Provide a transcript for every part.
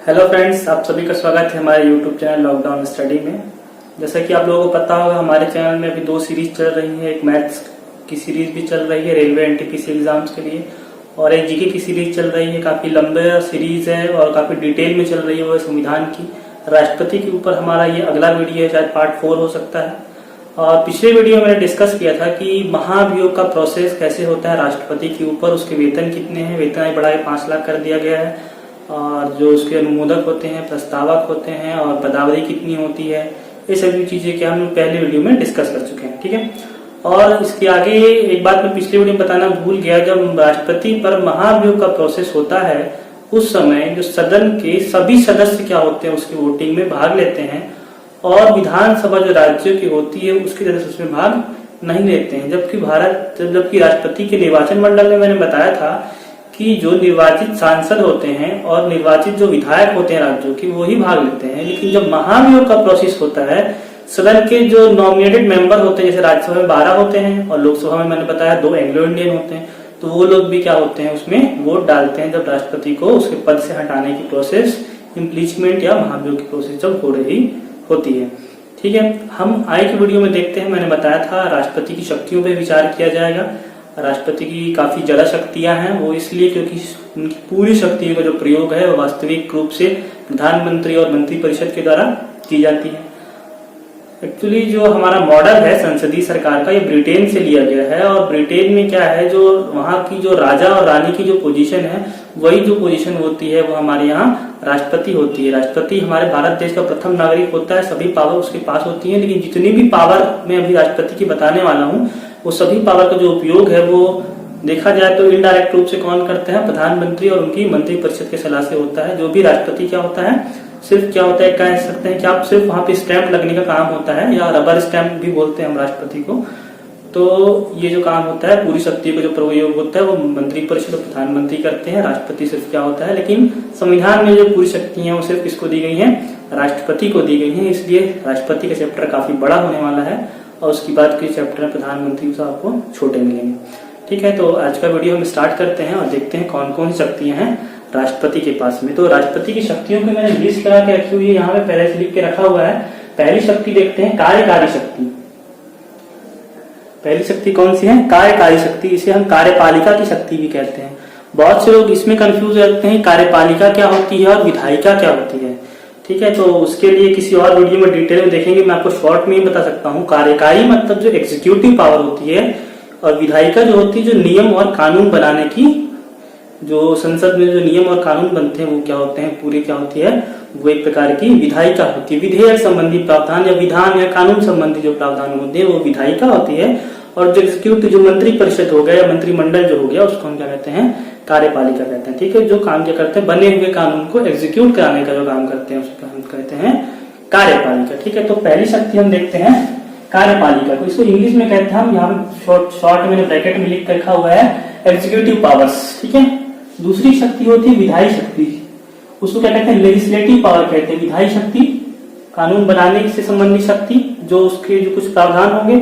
Hello friends, आप सभी का स्वागत है हमारे यूट्यूब चैनल लॉकडाउन स्टडी में। जैसा कि आप लोगों को पता होगा, हमारे चैनल में अभी दो सीरीज चल रही है। एक मैथ्स की सीरीज भी चल रही है रेलवे एनटीपीसी एग्जाम्स के लिए, और एक जीके की सीरीज चल रही है। काफी लंबे सीरीज है और काफी डिटेल में चल रही है, वो संविधान की राष्ट्रपति के ऊपर हमारा ये अगला वीडियो है, शायद पार्ट 4 हो सकता है। और पिछले वीडियो में मैंने डिस्कस किया था कि महाभियोग का प्रोसेस कैसे होता है राष्ट्रपति के ऊपर, उसके वेतन कितने हैं, वेतन बढ़ा के 5 लाख कर दिया गया है, और जो उसके अनुमोदक होते हैं, प्रस्तावक होते हैं, और पदावधि कितनी होती है, ये सभी चीजें क्या हम पहले वीडियो में डिस्कस कर चुके हैं। ठीक है, और इसके आगे एक बात मैं पिछले वीडियो में बताना भूल गया, जब राष्ट्रपति पर महाभियोग का प्रोसेस होता है उस समय जो सदन के सभी सदस्य क्या होते हैं उसकी वोटिंग में भाग लेते हैं, और विधानसभा जो राज्यों की होती है उसके सदस्य उसमें भाग नहीं लेते हैं। जबकि राष्ट्रपति के निर्वाचन मंडल में मैंने बताया था कि जो निर्वाचित सांसद होते हैं और निर्वाचित जो विधायक होते हैं राज्यों की, वो ही भाग लेते हैं। लेकिन जब महाभियोग का प्रोसेस होता है, सदन के जो नॉमिनेटेड मेंबर होते हैं, जैसे राज्यसभा में 12 होते हैं और लोकसभा में मैंने बताया 2 एंग्लो इंडियन होते हैं, तो वो लोग भी क्या होते हैं उसमें वोट डालते हैं जब राष्ट्रपति को उसके पद से हटाने की प्रोसेस, इम्पीचमेंट या महाभियोग की प्रोसेस जब हो रही होती है। ठीक है, हम आगे की वीडियो में देखते हैं। मैंने बताया था राष्ट्रपति की शक्तियों पर विचार किया जाएगा। राष्ट्रपति की काफी ज्यादा शक्तियां हैं, वो इसलिए क्योंकि उनकी पूरी शक्तियों का जो प्रयोग है वो वास्तविक रूप से प्रधानमंत्री और मंत्रिपरिषद के द्वारा की जाती है। एक्चुअली जो हमारा मॉडल है संसदीय सरकार का, ये ब्रिटेन से लिया गया है, और ब्रिटेन में क्या है, जो वहाँ की जो राजा और रानी की जो पोजीशन है, वही जो पोजीशन होती है वो हमारे यहाँ राष्ट्रपति होती है। राष्ट्रपति हमारे भारत देश का प्रथम नागरिक होता है, सभी पावर उसके पास होती है। लेकिन जितनी भी पावर मैं अभी राष्ट्रपति की बताने वाला हूँ, वो सभी पावर का जो उपयोग है वो देखा जाए तो इनडायरेक्ट रूप से कौन करते हैं, प्रधानमंत्री और उनकी मंत्रिपरिषद के सलाह से होता है। जो भी राष्ट्रपति क्या होता है, सिर्फ क्या होता है, कह सकते हैं कि आप सिर्फ वहां पे स्टैंप लगने का काम होता है, या रबर स्टैंप भी बोलते हैं हम राष्ट्रपति को। तो ये जो काम होता है, पूरी शक्ति का जो प्रयोग होता है वो मंत्रिपरिषद और प्रधानमंत्री करते हैं। राष्ट्रपति सिर्फ क्या होता है, लेकिन संविधान में जो पूरी शक्ति है वो सिर्फ किसको दी गई है, राष्ट्रपति को दी गई है। इसलिए राष्ट्रपति का चैप्टर काफी बड़ा होने वाला है, और उसके बाद के चैप्टर में प्रधानमंत्री से आपको छोटे मिलेंगे। ठीक है, तो आज का वीडियो हम स्टार्ट करते हैं और देखते हैं कौन कौन सी शक्तियां हैं राष्ट्रपति के पास में। तो राष्ट्रपति की शक्तियों को मैंने लिस्ट लगा के रखी हुई है, यहाँ पे पहले से लिख के रखा हुआ है। पहली शक्ति देखते हैं, कार्यकारी शक्ति। पहली शक्ति कौन सी है, कार्यकारी शक्ति। इसे हम कार्यपालिका की शक्ति भी कहते हैं। बहुत से लोग इसमें कंफ्यूज रहते हैं, कार्यपालिका क्या होती है और विधायिका क्या होती है। ठीक है, तो उसके लिए किसी और वीडियो में डिटेल में देखेंगे। मैं आपको शॉर्ट में ही बता सकता हूँ। कार्यकारी मतलब जो एग्जीक्यूटिव पावर होती है, और विधायिका जो होती है जो नियम और कानून बनाने की, जो संसद में जो नियम और कानून बनते हैं वो क्या होते हैं, पूरी क्या होती है, वो एक प्रकार की विधायिका होती है। विधेयक संबंधी प्रावधान या विधान या कानून संबंधी जो प्रावधान होते हैं वो विधायिका होती है। और जो एग्जीक्यूटिव जो मंत्रिपरिषद हो गया या मंत्रिमंडल जो हो गया, उसको हम क्या कहते हैं, कार्यपालिका कहते हैं। ठीक है, जो काम क्या करते हैं, बने हुए कानून को एग्जीक्यूट कराने का जो काम करते हैं उसको हम कहते हैं कार्यपालिका। ठीक है, तो पहली शक्ति हम देखते हैं कार्यपालिका को। इसको इंग्लिश में कहते हैं हम, यहाँ शॉर्ट मैंने ब्रैकेट में लिख रखा हुआ है, एग्जीक्यूटिव पावर्स। ठीक है, दूसरी शक्ति होती है विधायी शक्ति। उसको क्या कहते हैं, लेजिस्लेटिव पावर कहते हैं। विधायी शक्ति कानून बनाने से संबंधित शक्ति, जो उसके जो कुछ प्रावधान होंगे।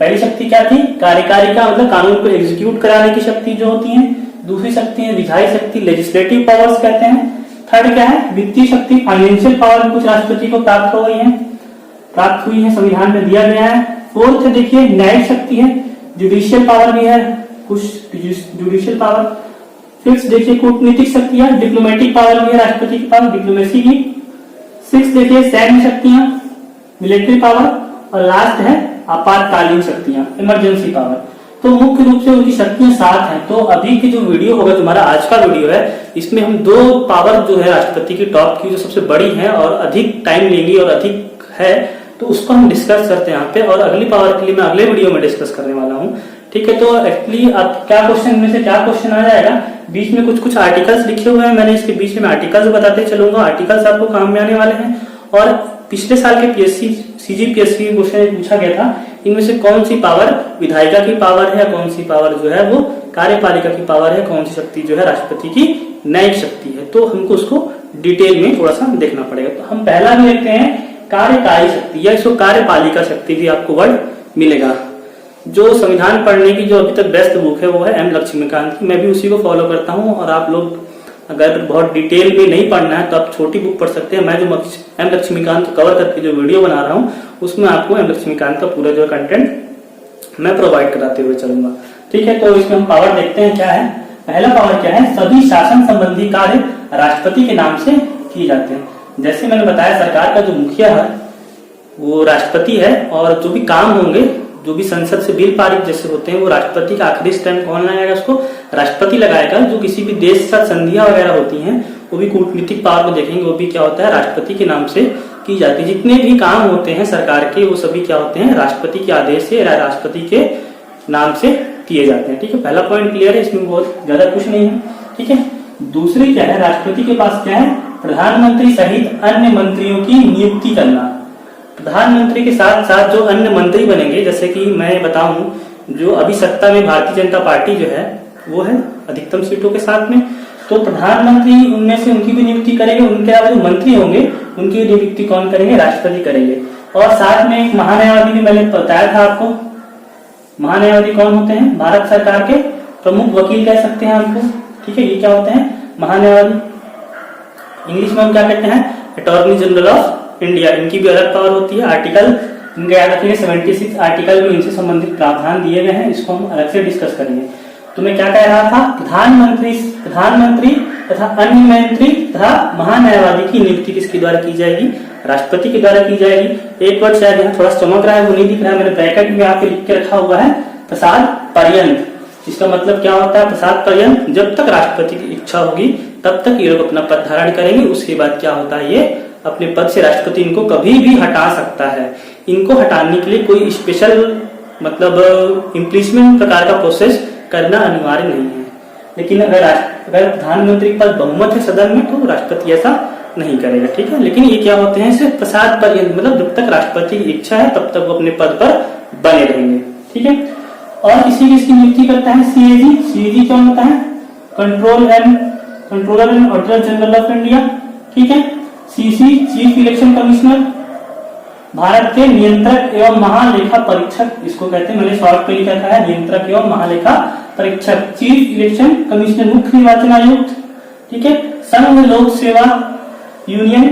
पहली शक्ति क्या थी, कार्यकारिका मतलब कानून को एग्जीक्यूट कराने की शक्ति जो होती है। दूसरी शक्ति है विधायी शक्ति, लेजिस्लेटिव पावर्स कहते हैं। थर्ड क्या है, वित्तीय शक्ति, फाइनेंशियल पावर कुछ राष्ट्रपति को प्राप्त हो गई है, प्राप्त हुई है, संविधान में दिया गया है। फोर्थ देखिए न्यायिक शक्ति है, जुडिशियल पावर भी है, कुछ जुडिशियल पावर। फिफ्थ देखिए कूटनीतिक शक्ति है, डिप्लोमेटिक पावर भी है राष्ट्रपति के पास, डिप्लोमेसी की। सिक्स देखिए सैन्य शक्तियां, मिलिट्री पावर। और लास्ट है आपातकालीन शक्तियां, इमरजेंसी पावर। तो मुख्य रूप से उनकी शक्तियां 7 हैं। तो अभी की जो वीडियो होगा, तुम्हारा आज का वीडियो है, इसमें हम 2 पावर जो है राष्ट्रपति की टॉप की जो सबसे बड़ी है और अधिक टाइम लेंगी और अधिक है, तो उसको हम डिस्कस करते हैं यहाँ पे। और अगली पावर के लिए मैं अगले वीडियो में डिस्कस करने वाला हूँ। ठीक है, तो एक्चुअली आप क्या क्वेश्चन में से क्या क्वेश्चन आ जाएगा, बीच में कुछ आर्टिकल्स लिखे हुए हैं, मैंने इसके बीच में आर्टिकल्स बताते चलूंगा। आर्टिकल्स आपको काम में आने वाले हैं। और पिछले साल के पीएससी सीजीपीएससी क्वेश्चन पूछा गया था, इनमें से कौन सी पावर विधायिका की पावर है, कौन सी पावर जो है वो कार्यपालिका की पावर है, कौन सी शक्ति जो है राष्ट्रपति की न्यायिक शक्ति है। तो हमको उसको डिटेल में थोड़ा सा देखना पड़ेगा। तो हम पहला भी देखते हैं कार्यकारी शक्ति, या इसको कार्यपालिका शक्ति भी आपको वर्ड मिलेगा। जो संविधान पढ़ने की जो अभी तक बेस्ट बुक है वो है एम लक्ष्मीकांत की। मैं भी उसी को फॉलो करता हूँ, और आप लोग अगर बहुत डिटेल में नहीं पढ़ना है तो आप छोटी बुक पढ़ सकते हैं। मैं जो एम लक्ष्मीकांत को कवर करके जो वीडियो बना रहा हूँ उसमें आपको एम लक्ष्मीकांत का पूरा जो कंटेंट मैं प्रोवाइड कराते हुए चलूंगा। ठीक है, तो इसमें हम पावर देखते हैं क्या है। पहला पावर क्या है, सभी शासन संबंधी कार्य राष्ट्रपति के नाम से किए जाते हैं। जैसे मैंने बताया सरकार का जो मुखिया है वो राष्ट्रपति है, और जो भी काम होंगे, जो भी संसद से बिल पारित जैसे होते हैं वो राष्ट्रपति का आखिरी स्टैम्प कौन लगाएगा, उसको राष्ट्रपति लगाएगा। जो किसी भी देश के साथ संधियां वगैरह होती हैं वो भी कूटनीतिक पावर में देखेंगे, वो भी क्या होता है, राष्ट्रपति के नाम से की जाती है। जितने भी काम होते हैं सरकार के वो सभी क्या होते हैं, राष्ट्रपति के आदेश से, राष्ट्रपति के नाम से किए जाते हैं। ठीक है, पहला पॉइंट क्लियर है, इसमें बहुत ज्यादा कुछ नहीं है। ठीक है, दूसरी क्या है, राष्ट्रपति के पास क्या है, प्रधानमंत्री सहित अन्य मंत्रियों की नियुक्ति करना। प्रधानमंत्री के साथ साथ जो अन्य मंत्री बनेंगे, जैसे कि मैं बताऊं जो अभी सत्ता में भारतीय जनता पार्टी जो है वो है अधिकतम सीटों के साथ में, तो प्रधानमंत्री उनमें से उनकी भी नियुक्ति करेंगे। उनके अलावा जो मंत्री होंगे उनकी नियुक्ति कौन करेंगे, राष्ट्रपति करेंगे। और साथ में एक महान्यायवादी भी मैंने बताया था आपको। महान्यायवादी कौन होते हैं, भारत सरकार के प्रमुख वकील कह सकते हैं हमको। ठीक है, ये क्या होते हैं, महान्यायवादी। इंग्लिश में हम क्या कहते हैं, अटॉर्नी जनरल ऑफ इंडिया। इनकी भी अलग पावर होती है। आर्टिकल इनका याद रखिए 76 आर्टिकल में इनसे संबंधित प्रावधान दिए गए हैं, इसको हम अलग से डिस्कस करेंगे। तो मैं क्या कह रहा था, प्रधानमंत्री तथा अन्य मंत्री तथा महान्यायवादी की नियुक्ति किसके द्वारा की जाएगी, राष्ट्रपति के द्वारा की जाएगी। एक वर्ड शायद यहाँ थोड़ा चमक रहा है, वो नहीं दिख रहा है, मैंने ब्रैकेट में यहाँ पे लिख के रखा हुआ है, प्रसाद पर्यंत। इसका मतलब क्या होता है, प्रसाद पर्यंत, जब तक राष्ट्रपति की इच्छा होगी तब तक ये लोग अपना पद धारण करेंगे। उसके बाद क्या होता है, ये अपने पद से राष्ट्रपति इनको कभी भी हटा सकता है। इनको हटाने के लिए कोई स्पेशल मतलब इम्पीचमेंट प्रकार का प्रोसेस करना अनिवार्य नहीं है। लेकिन अगर प्रधानमंत्री के पास बहुमत है सदन में तो राष्ट्रपति ऐसा नहीं करेगा। ठीक है, लेकिन ये क्या होते हैं, सिर्फ प्रसाद पर्यंत, मतलब जब तक राष्ट्रपति की इच्छा है तब तक वो अपने पद पर बने रहेंगे। ठीक है, और किसकी नियुक्ति करता है, सीएजी। सीएजी क्या होता है, controller and auditor general of India. ठीक है, CC chief election commissioner, Bharat के नियंत्रक एवं महालेखा परीक्षक, इसको कहते हैं, मैंने शॉर्ट पे लिखा है, नियंत्रक एवं महालेखा परीक्षक। चीफ इलेक्शन कमिश्नर, मुख्य निर्वाचन आयुक्त। ठीक है, संघ लोक सेवा यूनियन,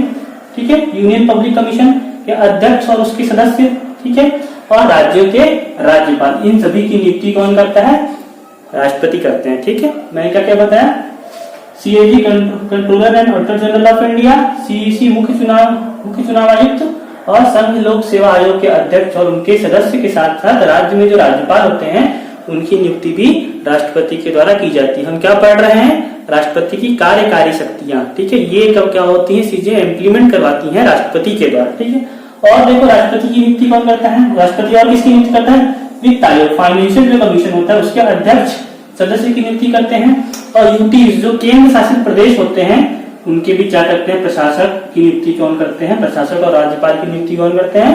ठीक है, यूनियन पब्लिक कमीशन के अध्यक्ष और उसके सदस्य। ठीक है, और राज्यों के राज्यपाल, इन सभी की नियुक्ति कौन करता है, राष्ट्रपति करते हैं। ठीक है, मैंने क्या क्या बताया, CAG controller and auditor general of India, CEC मुख्य चुनाव आयुक्त, और संघ लोक सेवा आयोग के अध्यक्ष और उनके सदस्य के साथ साथ राज्य में जो राज्यपाल होते हैं उनकी नियुक्ति भी राष्ट्रपति के द्वारा की जाती है। हम क्या पढ़ रहे हैं, राष्ट्रपति की कार्यकारी शक्तियां। ठीक है, ये कब क्या होती है, चीजें इम्प्लीमेंट करवाती हैं राष्ट्रपति के द्वारा। ठीक है, और देखो राष्ट्रपति की नियुक्ति कौन करता है, राष्ट्रपति और किसकी नियुक्ति करता है, वित्त आयोग, फाइनेंशियल जो कमीशन होता है उसके अध्यक्ष सदस्य की नियुक्ति करते हैं। और यूटी जो केंद्र शासित प्रदेश होते हैं उनके भी क्या करते हैं, प्रशासक की नियुक्ति कौन करते हैं, प्रशासक और राज्यपाल की नियुक्ति कौन करते हैं,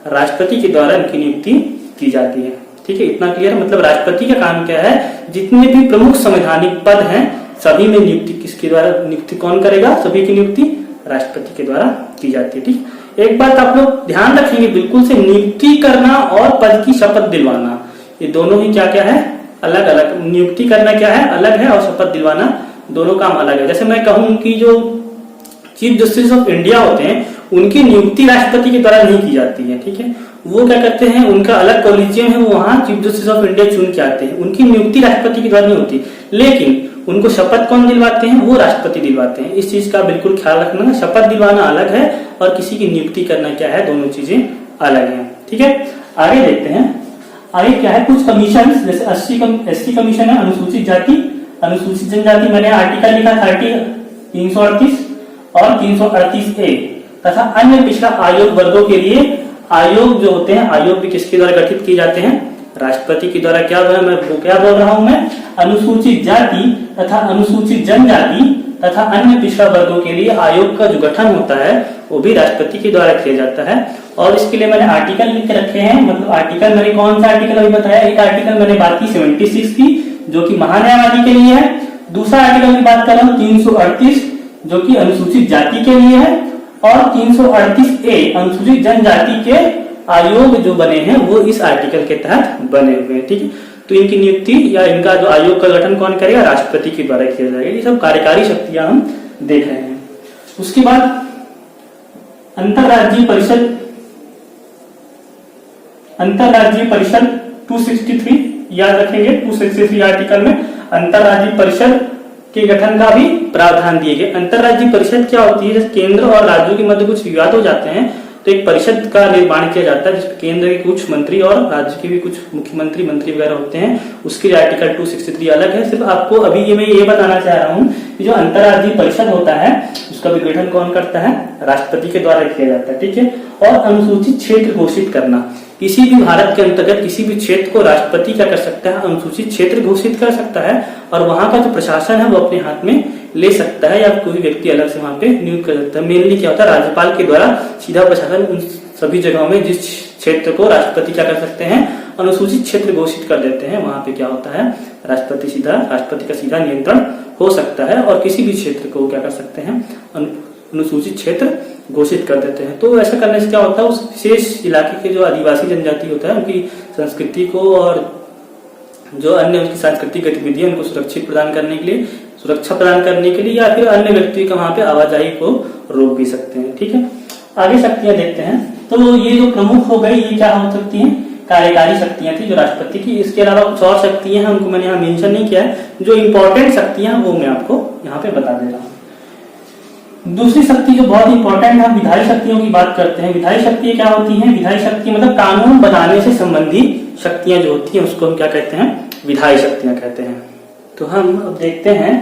राष्ट्रपति के द्वारा इनकी नियुक्ति की जाती है। ठीक है, इतना क्लियर, मतलब राष्ट्रपति का काम क्या है, जितने भी प्रमुख संवैधानिक पद हैं सभी में नियुक्ति किसके द्वारा, नियुक्ति कौन करेगा, सभी की नियुक्ति राष्ट्रपति के द्वारा की जाती है। ठीक, एक बात आप लोग ध्यान रखेंगे बिल्कुल से, नियुक्ति करना और पद की शपथ दिलवाना ये दोनों ही क्या क्या है, अलग अलग। नियुक्ति करना क्या है, अलग है, और शपथ दिलवाना दोनों काम अलग है। जैसे मैं कहूं कि जो चीफ जस्टिस ऑफ इंडिया होते हैं उनकी नियुक्ति राष्ट्रपति के द्वारा नहीं की जाती है। ठीक है, वो क्या करते हैं, उनका अलग कॉलेजियम है, वो वहां चीफ जस्टिस ऑफ इंडिया चुन के आते हैं, उनकी नियुक्ति राष्ट्रपति के द्वारा नहीं होती। लेकिन उनको शपथ कौन दिलवाते हैं, वो राष्ट्रपति दिलवाते हैं। इस चीज का बिल्कुल ख्याल रखना, शपथ दिलवाना अलग है और किसी की नियुक्ति करना क्या है, दोनों चीजें अलग है। ठीक है, आगे देखते हैं, आगे क्या है, कुछ कमीशन, जैसे एससी कमीशन है, अनुसूचित जाति अनुसूचित जनजाति, मैंने आर्टिकल लिखा 338 और 338A, तथा अन्य पिछड़ा आयोग वर्गों के लिए आयोग जो होते हैं, आयोग भी किसके द्वारा गठित किए जाते हैं, राष्ट्रपति के द्वारा। क्या बोल रहा हूं मैं, अनुसूचित जाति तथा अनुसूचित जनजाति तथा अन्य पिछड़ा वर्गों के लिए आयोग का जो गठन होता है वो भी राष्ट्रपति के द्वारा किया जाता है। और इसके लिए मैंने आर्टिकल लिख के रखे हैं, मतलब आर्टिकल मैंने कौन सा आर्टिकल अभी बताया, एक आर्टिकल मैंने बात की 76 की जो कि महान्यायवादी के लिए है, दूसरा आर्टिकल की बात कर रहा हूँ 338 जो कि अनुसूचित जाति के लिए है, और 338A अनुसूचित जनजाति के आयोग जो बने हैं वो इस आर्टिकल के तहत बने हुए हैं। ठीक है, तो इनकी नियुक्ति या इनका जो आयोग का गठन कौन करेगा, राष्ट्रपति के द्वारा किया जाएगा। ये सब कार्यकारी शक्तियां हम देख रहे हैं। उसके बाद अंतरराज्यीय परिषद 263 याद रखेंगे, 263 आर्टिकल में अंतरराज्यीय परिषद के गठन का भी प्रावधान दिए गए। अंतरराज्यीय परिषद क्या होती है, जैसे केंद्र और राज्यों के मध्य कुछ विवाद हो जाते हैं तो एक परिषद का निर्माण किया जाता है जिसमें केंद्र के कुछ मंत्री और राज्य के भी कुछ मुख्यमंत्री मंत्री वगैरह होते हैं। उसके लिए आर्टिकल 263 अलग है। सिर्फ आपको अभी मैं ये बताना चाह रहा हूँ कि जो अंतरराज्यीय परिषद होता है उसका भी गठन कौन करता है, राष्ट्रपति के द्वारा किया जाता है, ठीक है। और अनुसूचित क्षेत्र घोषित करना, किसी भी भारत के अंतर्गत किसी भी क्षेत्र को राष्ट्रपति क्या कर सकता है, अनुसूचित क्षेत्र घोषित कर सकता है और वहां का जो प्रशासन है वो अपने हाथ में ले सकता है या कोई व्यक्ति अलग से वहां पे नियुक्त कर सकता है। मेनली क्या होता है, राज्यपाल के द्वारा सीधा प्रशासन उन सभी जगहों में जिस क्षेत्र को राष्ट्रपति क्या कर सकते हैं, अनुसूचित क्षेत्र घोषित कर देते हैं, वहां पे क्या होता है, राष्ट्रपति का सीधा नियंत्रण हो सकता है और किसी भी क्षेत्र को क्या कर सकते हैं, अनुसूचित क्षेत्र घोषित कर देते हैं। तो ऐसा करने से क्या होता है, उस विशेष इलाके के जो आदिवासी जनजाति होता है उनकी संस्कृति को और जो अन्य उसकी सांस्कृतिक गतिविधियां उनको सुरक्षा प्रदान करने के लिए या फिर अन्य व्यक्ति का वहां पे आवाजाही को रोक भी सकते हैं, ठीक है। आगे शक्तियां देखते हैं। तो ये जो प्रमुख हो गई, ये क्या हो सकती हैं, कार्यकारी शक्तियां थी जो राष्ट्रपति की। इसके अलावा कुछ और शक्तियां हैं, उनको मैंने यहाँ मेंशन नहीं किया है। जो इंपॉर्टेंट शक्तियां वो मैं आपको यहाँ पे बता दे रहा हूँ। दूसरी शक्ति जो बहुत इंपॉर्टेंट है, विधायी शक्तियों की बात करते हैं। विधायी शक्तियां क्या होती हैं, विधायी शक्ति मतलब कानून बनाने से संबंधित शक्तियां जो होती हैं उसको हम क्या कहते हैं, विधायी शक्तियां कहते हैं। तो हम अब देखते हैं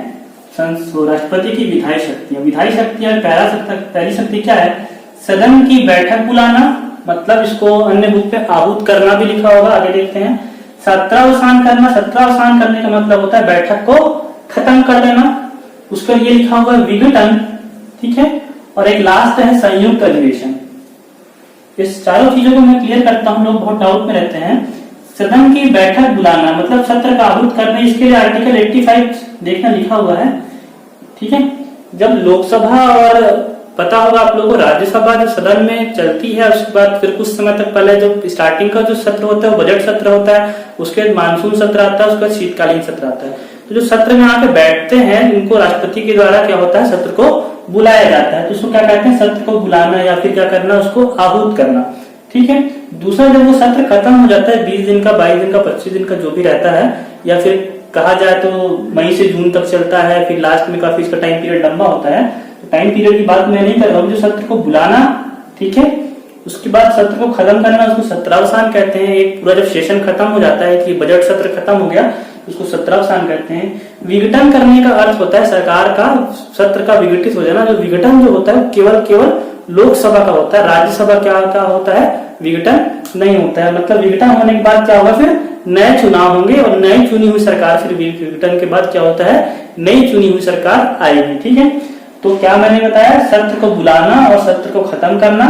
राष्ट्रपति की विधायी शक्तियां। विधायी शक्तियां पहली शक्ति क्या है, सदन की बैठक बुलाना, मतलब इसको अन्य बुक पे आहूत करना भी लिखा होगा, आगे देखते हैं। सत्रावसान करना, सत्रावसान करने का मतलब होता है बैठक को खत्म कर देना, उसका ये लिखा होगा विघटन, ठीक है। और एक लास्ट है संयुक्त अधिवेशन। इस चारों चीजों को मैं क्लियर करता हूं, लोग बहुत डाउट में रहते हैं। सदन की बैठक बुलाना मतलब सत्र का आहूत करना, इसके लिए आर्टिकल 85 देखना लिखा हुआ है, ठीक है। जब लोकसभा और पता होगा आप लोगों को राज्यसभा जो सदन में चलती है, उसके बाद फिर कुछ समय तक पहले जो स्टार्टिंग का जो सत्र होता है बजट सत्र होता है, उसके बाद मानसून सत्र आता है, उसके बाद शीतकालीन सत्र आता है। तो जो सत्र में आके बैठते हैं इनको राष्ट्रपति के द्वारा क्या होता है, सत्र को बुलाया जाता है। तो उसको क्या कहते हैं, सत्र को बुलाना या फिर क्या करना, उसको आहूत करना, ठीक है। दूसरा, जब वो सत्र खत्म हो जाता है 20 दिन का, 22 दिन का, 25 दिन का जो भी रहता है, या फिर कहा जाए तो मई से जून तक चलता है, फिर लास्ट में काफी इसका टाइम पीरियड लंबा होता है। तो टाइम पीरियड की बात मैं नहीं कर रहा हूँ, जो सत्र को बुलाना, ठीक है, उसके बाद सत्र को खत्म करना, उसको सत्रावसान कहते हैं। एक पूरा जब सेशन खत्म हो जाता है कि बजट सत्र खत्म हो गया, उसको सत्रावसान कहते हैं। विघटन करने का अर्थ होता है सरकार का सत्र का विघटित हो जाना। जो विघटन जो होता है केवल लोकसभा का होता है, राज्यसभा क्या होता है, विघटन नहीं होता है। मतलब विघटन होने के बाद क्या होगा, फिर नए चुनाव होंगे और नई चुनी हुई सरकार, फिर विघटन के बाद क्या होता है, नई चुनी हुई सरकार आएगी, ठीक है। तो क्या मैंने बताया, सत्र को बुलाना और सत्र को खत्म करना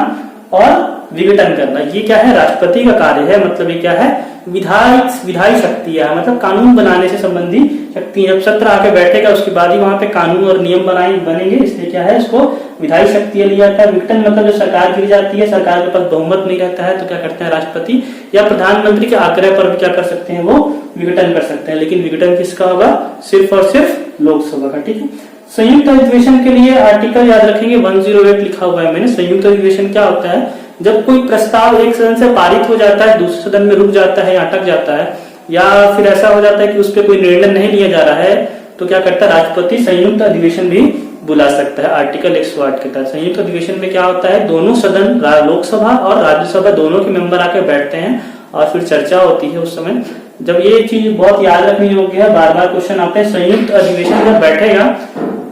और विघटन करना, ये क्या है, राष्ट्रपति का कार्य है। मतलब ये क्या है, विधायी शक्तियां, मतलब कानून बनाने से संबंधित शक्ति। जब सत्र आके बैठेगा उसके बाद ही वहां पे कानून और नियम बनेंगे, इसलिए क्या है, इसको विधायी शक्तियां लिया जाता है। विघटन मतलब जो सरकार गिर जाती है, सरकार के पास बहुमत नहीं रहता है, तो क्या करते हैं, राष्ट्रपति या प्रधानमंत्री के आग्रह पर भी क्या कर सकते हैं, वो विघटन कर सकते हैं। लेकिन विघटन किसका होगा, सिर्फ और सिर्फ लोकसभा का, ठीक है। संयुक्त अधिवेशन के लिए आर्टिकल याद रखेंगे 108 लिखा हुआ है मैंने। संयुक्त अधिवेशन क्या होता है, जब कोई प्रस्ताव एक सदन से पारित हो जाता है, दूसरे सदन में रुक जाता है या अटक जाता है, या फिर ऐसा हो जाता है कि उस पर कोई निर्णय नहीं लिया जा रहा है, तो क्या करता है, राष्ट्रपति संयुक्त अधिवेशन भी बुला सकता है। आर्टिकल 108 के तहत संयुक्त अधिवेशन में क्या होता है, दोनों सदन, लोकसभा और राज्यसभा दोनों के मेंबर आके बैठते हैं और फिर चर्चा होती है। उस समय जब ये चीज बहुत याद रखने योग्य है, बार बार क्वेश्चन आते हैं, संयुक्त अधिवेशन जब बैठेगा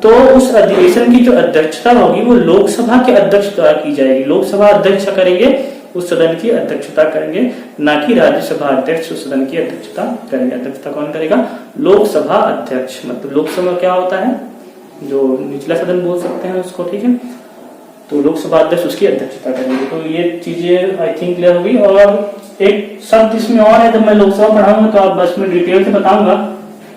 तो उस अधिवेशन की जो अध्यक्षता होगी वो लोकसभा के अध्यक्ष द्वारा की जाएगी। लोकसभा अध्यक्ष करेंगे, उस सदन की अध्यक्षता करेंगे, ना कि राज्यसभा अध्यक्ष उस सदन की अध्यक्षता करेंगे। अध्यक्षता कौन करेगा, लोकसभा अध्यक्ष। मतलब लोकसभा क्या होता है, जो निचला सदन बोल सकते हैं उसको, ठीक है। तो लोकसभा अध्यक्ष उसकी अध्यक्षता करेंगे। तो ये चीजें आई थिंक क्लियर होगी। और एक शब्द इसमें और है, जब मैं लोकसभा पढ़ाऊंगा तो आप बस में डिटेल से बताऊंगा।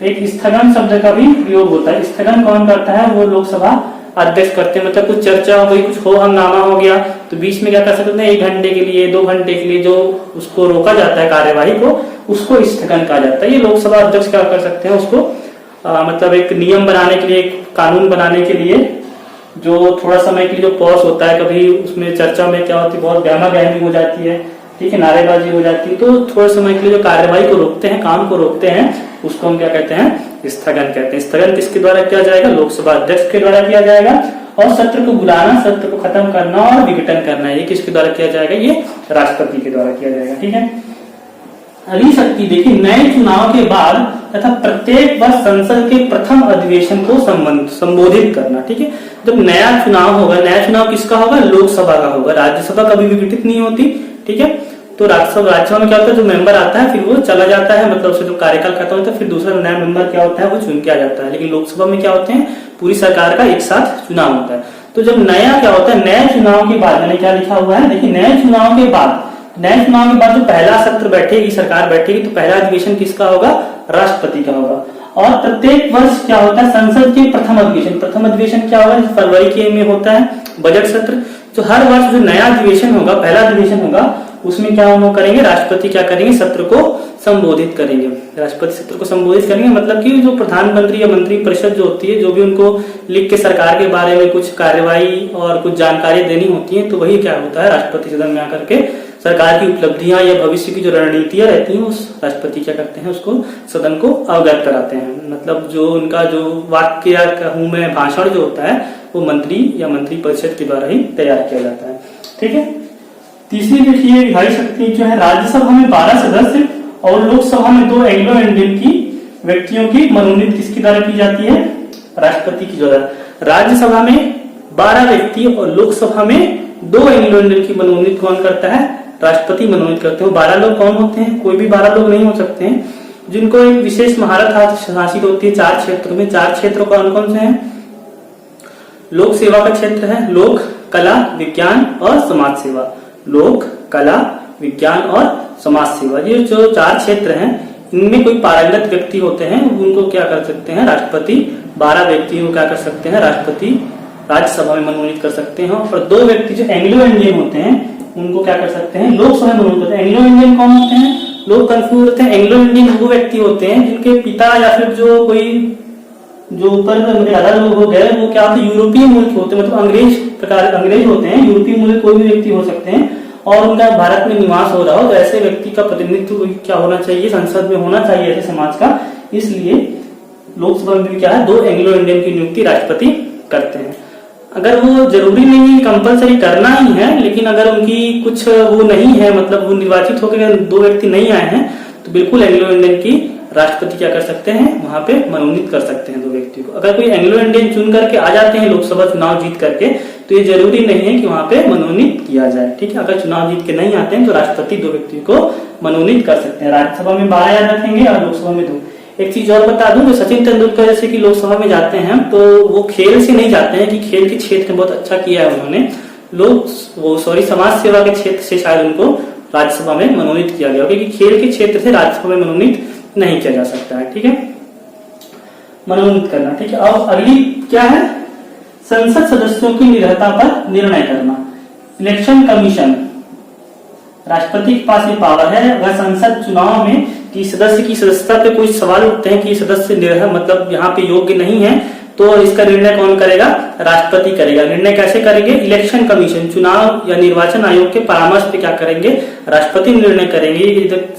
एक स्थगन शब्द का भी प्रयोग होता है। स्थगन कौन करता है, वो लोकसभा अध्यक्ष करते हैं। मतलब कुछ चर्चा हो गई, कुछ हो हंगामा हो गया, तो बीच में क्या कर सकते हैं, 1 घंटे के लिए 2 घंटे के लिए जो उसको रोका जाता है कार्यवाही को, उसको स्थगन कहा जाता है। ये लोकसभा अध्यक्ष क्या कर सकते हैं, उसको मतलब एक नियम बनाने के लिए, एक कानून बनाने के लिए, जो थोड़ा समय के लिए जो पॉज होता है, कभी उसमें चर्चा में क्या होती है, बहुत गहमा गहमी हो जाती है, ठीक है, नारेबाजी हो जाती है, तो थोड़े समय के लिए जो कार्यवाही को रोकते हैं, काम को रोकते हैं, उसको हम क्या कहते हैं, स्थगन कहते हैं। स्थगन किसके द्वारा किया जाएगा, लोकसभा अध्यक्ष के द्वारा किया जाएगा। और सत्र को बुलाना, सत्र को खत्म करना और विघटन करना, ये किसके द्वारा किया जाएगा, ये राष्ट्रपति के द्वारा किया जाएगा। ठीक है, अगली शक्ति देखिए, नए चुनाव के बाद तथा प्रत्येक वर्ष संसद के प्रथम अधिवेशन को संबोधित करना। ठीक है, जब नया चुनाव होगा, नया चुनाव किसका होगा, लोकसभा का होगा, राज्यसभा कभी विघटित नहीं होती। ठीक है, तो राज्यसभा में क्या होता है, जो मेंबर आता है फिर वो चला जाता है, मतलब उससे जो कार्यकाल खत्म होता है, फिर दूसरा नया मेंबर क्या होता है, वो चुन के आ जाता है। लेकिन लोकसभा में क्या होते हैं, पूरी सरकार का एक साथ चुनाव होता है। तो जब नया क्या होता है, नए चुनाव के बाद, मैंने क्या लिखा हुआ है, देखिए नए चुनाव के बाद, नए चुनाव के बाद जो पहला सत्र बैठेगी, सरकार बैठेगी, तो पहला अधिवेशन किसका होगा, राष्ट्रपति का होगा। और प्रत्येक वर्ष क्या होता है, संसद के प्रथम अधिवेशन, प्रथम अधिवेशन क्या होगा, फरवरी के में होता है बजट सत्र। तो हर वर्ष जो नया अधिवेशन होगा, पहला अधिवेशन होगा, उसमें क्या हम करेंगे, राष्ट्रपति क्या करेंगे, सत्र को संबोधित करेंगे। राष्ट्रपति सत्र को संबोधित करेंगे, मतलब कि जो प्रधानमंत्री या मंत्री परिषद जो होती है, जो भी उनको लिख के सरकार के बारे में कुछ कार्यवाही और कुछ जानकारी देनी होती है, तो वही क्या होता है, राष्ट्रपति सदन में आकर के सरकार की उपलब्धियां या भविष्य की जो रणनीतियां रहती हैं, उस राष्ट्रपति क्या करते हैं, उसको सदन को अवगत कराते हैं। मतलब जो उनका जो वाक्य या कहूं मैं भाषण जो होता है, वो मंत्री या मंत्री परिषद के द्वारा ही तैयार किया जाता है। ठीक है, तीसरी देखिए विधायी शक्ति जो है, राज्यसभा में 12 सदस्य और लोकसभा में 2 एंग्लो इंडियन की व्यक्तियों की मनोनीत किसके द्वारा की जाती है, राष्ट्रपति की द्वारा। राज्यसभा में 12 व्यक्ति और लोकसभा में 2 एंग्लो इंडियन की मनोनीत कौन करता है, राष्ट्रपति मनोनीत करते हैं। 12 लोग कौन होते हैं, कोई भी 12 लोग नहीं हो सकते हैं, जिनको एक विशेष महारत हासिल होती है 4 क्षेत्रों में। 4 क्षेत्र कौन कौन से हैं, लोक सेवा का क्षेत्र है, लोक, कला, विज्ञान और समाज सेवा। लोक, कला, विज्ञान और समाज सेवा, ये जो 4 क्षेत्र हैं, इनमें कोई पारंगत व्यक्ति होते हैं, उनको क्या कर सकते हैं, राष्ट्रपति 12 व्यक्तियों को क्या कर सकते हैं, राष्ट्रपति राज्यसभा में मनोनीत कर सकते हैं। और 2 व्यक्ति जो एंग्लो इंडियन होते हैं, उनको क्या कर सकते हैं, लोकसभा में मनोनीत करते हैं। एंग्लो इंडियन कौन होते हैं, लोग कंफ्यूज होते हैं। एंग्लो इंडियन वो व्यक्ति होते हैं जिनके पिता या फिर जो कोई जो ऊपर ज्यादा लोग हो गए, वो क्या होते हैं, यूरोपीय मूल के होते हैं, मतलब अंग्रेज होते हैं। यूरोपीय मूल कोई भी व्यक्ति हो सकते हैं और उनका भारत में निवास हो रहा हो, तो ऐसे व्यक्ति का प्रतिनिधित्व क्या होना चाहिए, संसद में होना चाहिए ऐसे समाज का। इसलिए लोकसभा में भी क्या है, 2 एंग्लो इंडियन की नियुक्ति राष्ट्रपति करते हैं। अगर वो जरूरी नहीं कंपलसरी करना ही है, लेकिन अगर उनकी कुछ वो नहीं है, मतलब वो निर्वाचित होकर 2 व्यक्ति नहीं आए हैं, तो बिल्कुल एंग्लो इंडियन की राष्ट्रपति क्या कर सकते हैं, वहां पे मनोनीत कर सकते हैं 2 व्यक्ति को। अगर कोई एंग्लो इंडियन चुन करके आ जाते हैं लोकसभा चुनाव जीत करके, तो ये जरूरी नहीं है कि वहां पे मनोनीत किया जाए। ठीक है, अगर चुनाव जीत के नहीं आते हैं तो राष्ट्रपति 2 व्यक्ति को मनोनीत कर सकते हैं। राज्यसभा में 12 याद रखेंगे और लोकसभा में 2। एक चीज और बता दूं, जो सचिन तेंदुलकर जैसे कि लोकसभा में जाते हैं, तो वो खेल से नहीं जाते हैं कि खेल के क्षेत्र में बहुत अच्छा किया है उन्होंने, समाज सेवा के क्षेत्र से शायद उनको राज्यसभा में मनोनीत किया गया, क्योंकि खेल के क्षेत्र से राज्यसभा में मनोनीत नहीं किया जा सकता है। ठीक है, मनोनीत करना। ठीक है, अब अगली क्या है, संसद सदस्यों की निर्भरता पर निर्णय करना। इलेक्शन कमीशन, राष्ट्रपति के पास ये पावर है। अगर संसद चुनाव में कि सदस्य की सदस्यता पे कोई सवाल उठते हैं कि सदस्य निर्भर मतलब यहाँ पे योग्य नहीं है, तो इसका निर्णय कौन करेगा, राष्ट्रपति करेगा। निर्णय कैसे करेंगे, इलेक्शन कमीशन, चुनाव या निर्वाचन आयोग के परामर्श पे क्या करेंगे, राष्ट्रपति निर्णय करेंगे।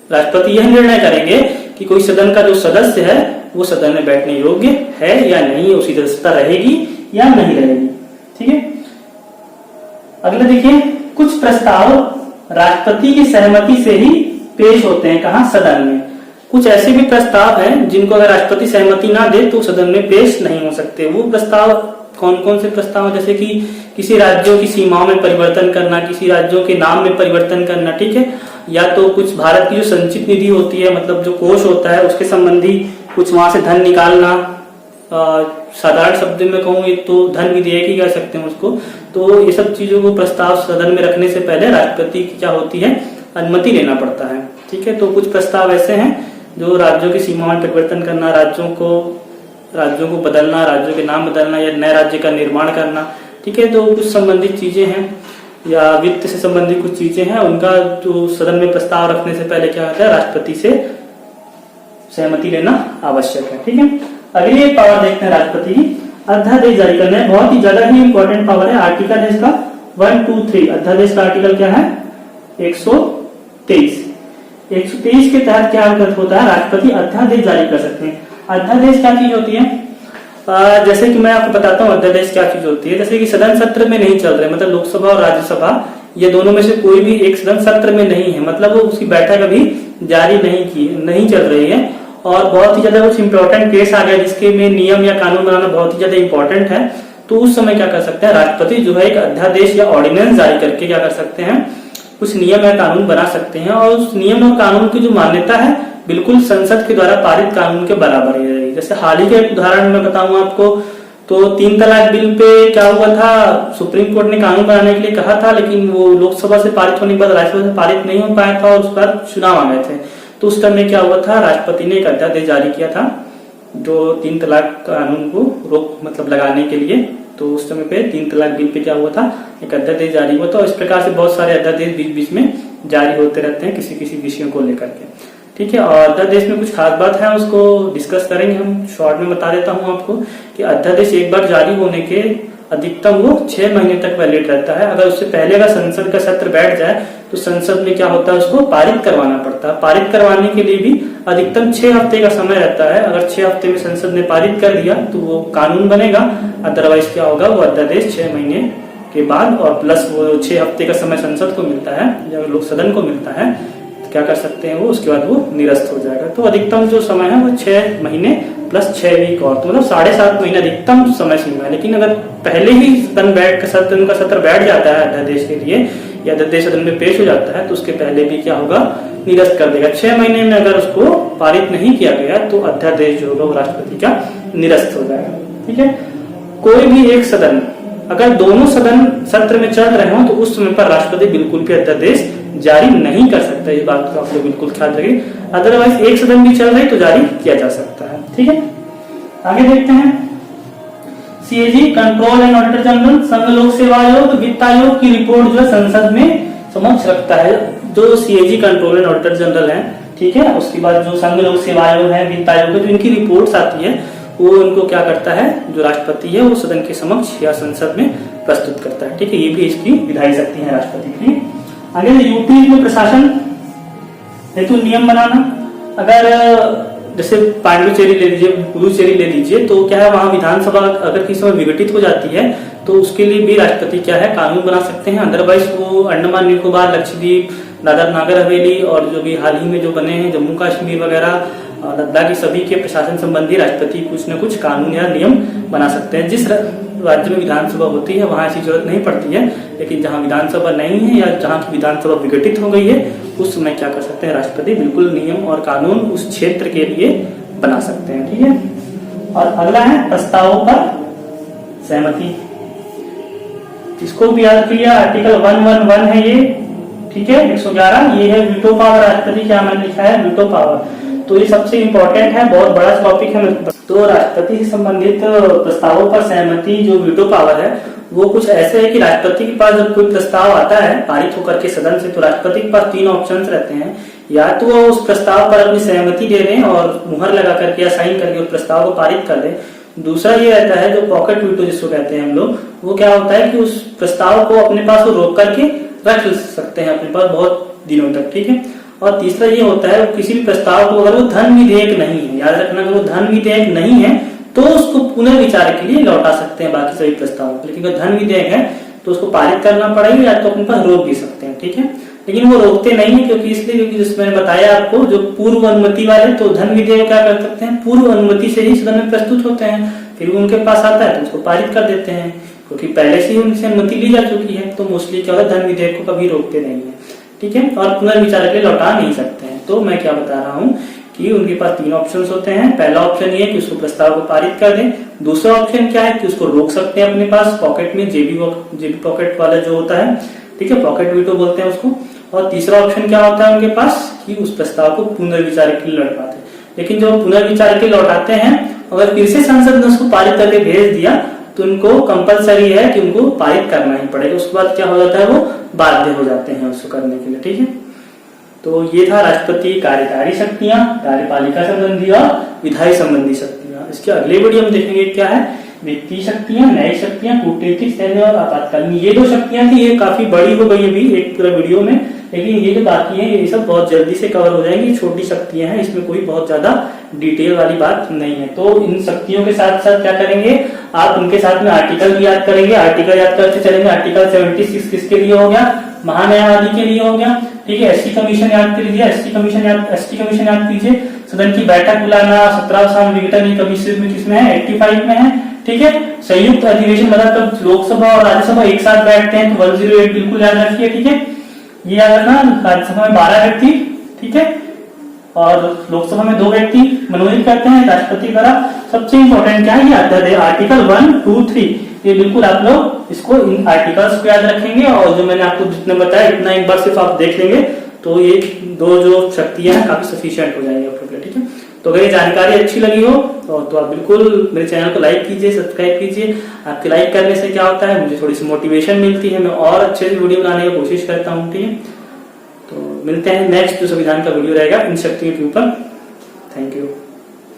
राष्ट्रपति यह निर्णय करेंगे कि कोई सदन का जो सदस्य है वो सदन में बैठने योग्य है या नहीं, उसकी सदस्यता रहेगी या नहीं रहेगी। ठीक है, अगला देखिए, कुछ प्रस्ताव राष्ट्रपति की सहमति से ही पेश होते हैं, कहा, सदन में। कुछ ऐसे भी प्रस्ताव हैं जिनको अगर राष्ट्रपति सहमति ना दे तो सदन में पेश नहीं हो सकते। वो प्रस्ताव कौन कौन से प्रस्ताव, जैसे कि किसी राज्यों की सीमाओं में परिवर्तन करना, किसी राज्यों के नाम में परिवर्तन करना, ठीक है, या तो कुछ भारत की जो संचित निधि होती है, मतलब जो कोष होता है, उसके संबंधी कुछ वहां से धन निकालना, साधारण शब्द में कहूँ तो धन विधेयक ही कह सकते हैं उसको। तो ये सब चीजों को प्रस्ताव सदन में रखने से पहले राष्ट्रपति की क्या होती है, अनुमति लेना पड़ता है। ठीक है, तो कुछ प्रस्ताव ऐसे हैं जो राज्यों की सीमा में परिवर्तन करना, राज्यों को बदलना, राज्यों के नाम बदलना या नए राज्य का निर्माण करना। ठीक है, तो कुछ संबंधित चीजें हैं। या वित्त से संबंधित कुछ चीजें हैं, उनका जो सदन में प्रस्ताव रखने से पहले क्या होता है, राष्ट्रपति से सहमति लेना आवश्यक है। ठीक है, अगली एक पावर देखते हैं राष्ट्रपति की, अध्यादेश जारी करना है। बहुत ही ज्यादा ही इंपॉर्टेंट पावर है। आर्टिकल है इसका 1, 2, 3। अध्यादेश का आर्टिकल क्या है, 123। 123 के तहत क्या होता है, राष्ट्रपति अध्यादेश जारी कर सकते हैं। अध्यादेश क्या चीज होती है, जैसे कि मैं आपको बताता हूँ अध्यादेश क्या चीज होती है। जैसे कि सदन सत्र में नहीं चल रहे, मतलब लोकसभा और राज्यसभा, ये दोनों में से कोई भी एक सदन सत्र में नहीं है, मतलब वो उसकी बैठक अभी जारी नहीं चल रही है, और बहुत ही ज्यादा कुछ इंपॉर्टेंट केस आ गया जिसके में नियम या कानून बनाना बहुत ही ज्यादा इंपॉर्टेंट है, तो उस समय क्या कर सकते हैं, राष्ट्रपति जो है एक अध्यादेश या ऑर्डिनेंस जारी करके क्या कर सकते हैं, कुछ नियम या कानून बना सकते हैं। और उस नियम और कानून की जो मान्यता है बिल्कुल संसद के द्वारा पारित कानून के बराबर ही रहेगी। जैसे हाल ही का एक उदाहरण मैं बताऊं आपको, तो 3 तलाक बिल पे क्या हुआ था, सुप्रीम कोर्ट ने कानून बनाने के लिए कहा था, लेकिन वो लोकसभा से पारित होने के बाद राज्यसभा से पारित नहीं हो पाया था और उस पर चुनाव आ गए थे। तो उस टाइम में क्या हुआ था, राष्ट्रपति ने एक अध्यादेश जारी किया था जो 3 तलाक कानून को रोक मतलब लगाने के लिए। तो उस समय पे 3 तलाक बिल पे क्या हुआ था, एक अध्यादेश जारी हुआ था। और इस प्रकार से बहुत सारे अध्यादेश बीच बीच में जारी होते रहते हैं किसी किसी विषयों को लेकर के। ठीक है, और अध्यादेश में कुछ खास बात है उसको डिस्कस करेंगे हम। शॉर्ट में बता देता हूं आपको कि अध्यादेश एक बार जारी होने के अधिकतम वो 6 महीने तक वैलिड रहता है। अगर उससे पहले का संसद का सत्र बैठ जाए तो संसद में क्या होता है, उसको पारित करवाना पड़ता है। पारित करवाने के लिए भी अधिकतम 6 हफ्ते का समय रहता है। अगर 6 हफ्ते में संसद ने पारित कर दिया तो वो कानून बनेगा, अदरवाइज क्या होगा, वो अध्यादेश 6 महीने के बाद और प्लस वो 6 हफ्ते का समय संसद को मिलता है या लोक सदन को मिलता है, क्या कर सकते हैं वो, उसके बाद वो निरस्त हो जाएगा। तो अधिकतम जो समय है वो 6 महीने प्लस 6 वीक और, तो मतलब 7.5 महीने अधिकतम समय सीमा है। लेकिन अगर पहले ही सदन का सत्र बैठ जाता है अध्यादेश के लिए या अध्यादेश सदन में पेश हो जाता है तो उसके पहले भी क्या होगा, निरस्त कर देगा। 6 महीने में अगर उसको पारित नहीं किया गया तो अध्यादेश जो होगा वो राष्ट्रपति का निरस्त हो जाएगा। ठीक है, कोई भी एक सदन अगर दोनों सदन सत्र में चल रहे हो तो उस समय पर राष्ट्रपति बिल्कुल भी अध्यादेश जारी नहीं कर सकता। इस बात का आप लोग बिल्कुल ख्याल रखिए। अदरवाइज एक सदन भी चल रही तो जारी किया जा सकता है। ठीक है, आगे देखते हैं। CAG control and auditor general, संघ लोक सेवा आयोग, वित्त आयोग की रिपोर्ट जो है संसद में समक्ष रखता है। जो CAG control and auditor general है, ठीक है, उसके बाद जो संघ लोक सेवा आयोग है, वित्त आयोग है, जो इनकी रिपोर्ट्स आती है वो उनको क्या करता है, जो राष्ट्रपति है वो सदन के समक्ष या संसद में प्रस्तुत करता है। ठीक है, ये भी इसकी विधायी शक्ति है राष्ट्रपति की। आगे यूपी में प्रशासन हेतु नियम बनाना, अगर जैसे पांडुचेरी ले लीजिए, पुडुचेरी ले लीजिए, तो क्या है वहां विधानसभा अगर किसी समय विघटित हो जाती है तो उसके लिए भी राष्ट्रपति क्या है, कानून बना सकते हैं। अदरवाइज वो अंडमान निकोबार, लक्षद्वीप, दादर नागर हवेली और जो भी हाल ही में जो बने हैं जम्मू कश्मीर वगैरह, लद्दाख, की सभी के प्रशासन संबंधी राष्ट्रपति कुछ न कुछ कानून या नियम बना सकते हैं। जिस राज्य में विधानसभा होती है वहां ऐसी जरूरत नहीं पड़ती है, लेकिन जहां विधानसभा नहीं है या जहां की विधानसभा विघटित हो गई है उस समय क्या कर सकते हैं, राष्ट्रपति बिल्कुल नियम और कानून उस क्षेत्र के लिए बना सकते हैं। ठीक है, और अगला है प्रस्तावों पर सहमति। इसको भी याद किया, आर्टिकल 111 है ये। ठीक है, 111 ये है वीटो पावर। राष्ट्रपति क्या मैंने लिखा है, वीटो पावर। तो ये सबसे इंपॉर्टेंट है, बहुत बड़ा टॉपिक है। तो राष्ट्रपति से संबंधित प्रस्तावों पर सहमति जो वीटो पावर है वो कुछ ऐसे है कि राष्ट्रपति के पास जब कोई प्रस्ताव आता है पारित होकर के सदन से, तो राष्ट्रपति के पास 3 ऑप्शंस रहते हैं। या तो वो उस प्रस्ताव पर अपनी सहमति दे दें और मुहर लगा करके या साइन करके उस प्रस्ताव को पारित कर दें। दूसरा ये रहता है जो पॉकेट वीटो जिसको कहते हैं हम लोग, वो क्या होता है कि उस प्रस्ताव को अपने पास रोक करके रख सकते हैं अपने पास बहुत दिनों तक। ठीक है, और तीसरा ये होता है किसी भी प्रस्ताव को अगर वो धन विधेयक नहीं है, याद रखना अगर वो धन विधेयक नहीं है तो उसको पुनर्विचार के लिए लौटा सकते हैं बाकी सभी प्रस्तावों को। लेकिन अगर धन विधेयक है तो उसको पारित करना पड़ेगा या तो अपने पास रोक भी सकते हैं। ठीक है, लेकिन वो रोकते नहीं है क्योंकि इसलिए क्योंकि जिसमें मैंने बताया आपको जो पूर्व अनुमति वाले, तो धन विधेयक क्या कर सकते हैं, पूर्व अनुमति से ही सदन में प्रस्तुत होते हैं, फिर उनके पास आता है तो उसको पारित कर देते हैं क्योंकि पहले से ही उनसे अनुमति ली जा चुकी है। तो मोस्टली क्या होता है, धन विधेयक को कभी रोकते नहीं है। ठीक है, और पुनर्विचार के लिए लौटा नहीं सकते हैं। तो मैं क्या बता रहा हूँ कि उनके पास 3 ऑप्शंस होते हैं। पहला ऑप्शन ये है कि उसको प्रस्ताव को पारित कर दें। दूसरा ऑप्शन क्या है कि उसको रोक सकते हैं अपने पास पॉकेट में, जेबी पॉकेट वाला जो होता है, ठीक है, पॉकेट वीटो बोलते हैं उसको। और तीसरा ऑप्शन क्या होता है उनके पास कि उस प्रस्ताव को पुनर्विचार के लिए लौटाते हैं। लेकिन जब पुनर्विचार के लिए लौटाते हैं, अगर फिर से संसद ने उसको पारित करके भेज दिया तो उनको कंपलसरी है कि उनको पारित करना ही पड़ेगा। उसके बाद क्या हो जाता है, वो बाध्य हो जाते हैं उसको करने के लिए। ठीक है, तो ये था राष्ट्रपति कार्यकारी शक्तियां, कार्यपालिका संबंधी और विधायी संबंधी शक्तियां। इसके अगले वीडियो हम देखेंगे क्या है, वित्तीय शक्तियां, न्यायिक शक्तियां, कूटनीतिक, सैन्य और आपातकालीन। ये दो शक्तियां थी, ये काफी बड़ी हो गई अभी एक पूरा वीडियो में, लेकिन ये जो बाकी है ये सब बहुत जल्दी से कवर हो जाएंगी। छोटी शक्तियां हैं, इसमें कोई बहुत ज्यादा डिटेल वाली बात नहीं है। तो इन शक्तियों के साथ साथ क्या करेंगे आप, उनके साथ में आर्टिकल भी याद करेंगे। आर्टिकल याद करते चलेंगे। आर्टिकल 76 किसके लिए हो गया, महान्यायवादी के लिए हो गया। ठीक है, एसटी कमीशन याद कर लीजिए, एसटी कमीशन याद कीजिए। सदन की बैठक बुलाना 17वां विघटन कमीशन में किसमें है, 85 में है। ठीक है, संयुक्त अधिवेशन मतलब तब लोकसभा और राज्यसभा एक साथ बैठते हैं तो 108 बिल्कुल याद रखिए। ठीक है, ये याद रखना, राज्यसभा में 12 व्यक्ति, ठीक है, और लोकसभा में 2 व्यक्ति मनोनीत करते हैं राष्ट्रपति द्वारा। सबसे इंपॉर्टेंट क्या है, ये अध्यादेश आर्टिकल 1, 2, 3, ये बिल्कुल आप लोग इसको इन आर्टिकल्स को याद रखेंगे। और जो मैंने आपको जितना बताया इतना एक बार सिर्फ आप देख लेंगे तो ये दो जो शक्तियां हैं काफी सफिशिएंट हो जाएंगे आपके लिए। ठीक है, तो अगर ये जानकारी अच्छी लगी हो तो आप बिल्कुल मेरे चैनल को लाइक कीजिए, सब्सक्राइब कीजिए। आपके लाइक करने से क्या होता है, मुझे थोड़ी सी मोटिवेशन मिलती है, मैं और अच्छे से वीडियो बनाने की कोशिश करता हूँ। ठीक है, तो मिलते हैं नेक्स्ट जो संविधान का वीडियो रहेगा इन शक्तियों के ऊपर। Thank you.